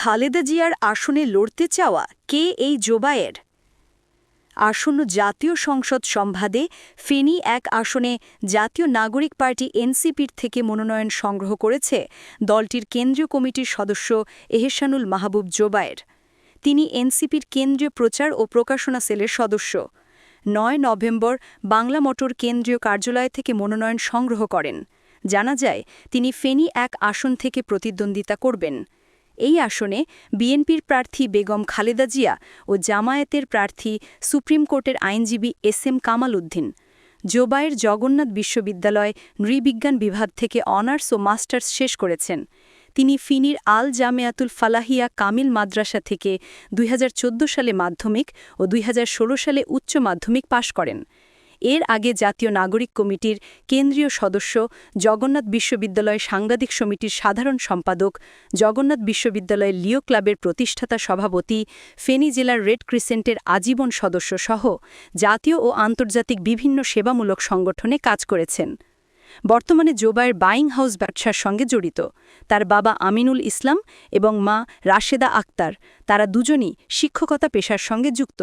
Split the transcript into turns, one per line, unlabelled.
খালেদা জিয়ার আসনে লড়তে চাওয়া কে এই জোবায়ের? আসন্ন জাতীয় সংসদ সংবাদে ফেনী ১ আসনে জাতীয় নাগরিক পার্টি এনসিপির থেকে মনোনয়ন সংগ্রহ করেছে দলটির কেন্দ্রীয় কমিটির সদস্য এহসানুল মাহবুব জোবায়ের। তিনি এনসিপির কেন্দ্রীয় প্রচার ও প্রকাশনা সেলের সদস্য। ৯ নভেম্বর বাংলা মোটর কেন্দ্রীয় কার্যালয় থেকে মনোনয়ন সংগ্রহ করেন। জানা যায় তিনি ফেনী ১ আসন থেকে প্রতিদ্বন্দ্বিতা করবেন। এই আসনে বিএনপির প্রার্থী বেগম খালেদা জিয়া ও জামায়াতের প্রার্থী সুপ্রিম কোর্টের আইনজীবী এস.এম. কামাল উদ্দিন। জোবায়ের জগন্নাথ বিশ্ববিদ্যালয় নৃবিজ্ঞান বিভাগ থেকে অনার্স ও মাস্টার্স শেষ করেছেন। তিনি ফিনির আল জামেয়াতুল ফালাহিয়া কামিল মাদ্রাসা থেকে ২০১৪ সালে মাধ্যমিক ও ২০১৬ সালে উচ্চ মাধ্যমিক পাশ করেন। এর আগে জাতীয় নাগরিক কমিটির কেন্দ্রীয় সদস্য, জগন্নাথ বিশ্ববিদ্যালয় সাংবাদিক সমিতির সাধারণ সম্পাদক, জগন্নাথ বিশ্ববিদ্যালয়ের লিও ক্লাবের প্রতিষ্ঠাতা সভাপতি, ফেনী জেলার রেড ক্রিসেন্টের আজীবন সদস্য সহ জাতীয় ও আন্তর্জাতিক বিভিন্ন সেবামূলক সংগঠনে কাজ করেছেন। বর্তমানে জোবায়ের বাইং হাউস ব্যবসার সঙ্গে জড়িত। তার বাবা আমিনুল ইসলাম এবং মা রাশেদা আক্তার, তারা দুজনই শিক্ষকতা পেশার সঙ্গে যুক্ত।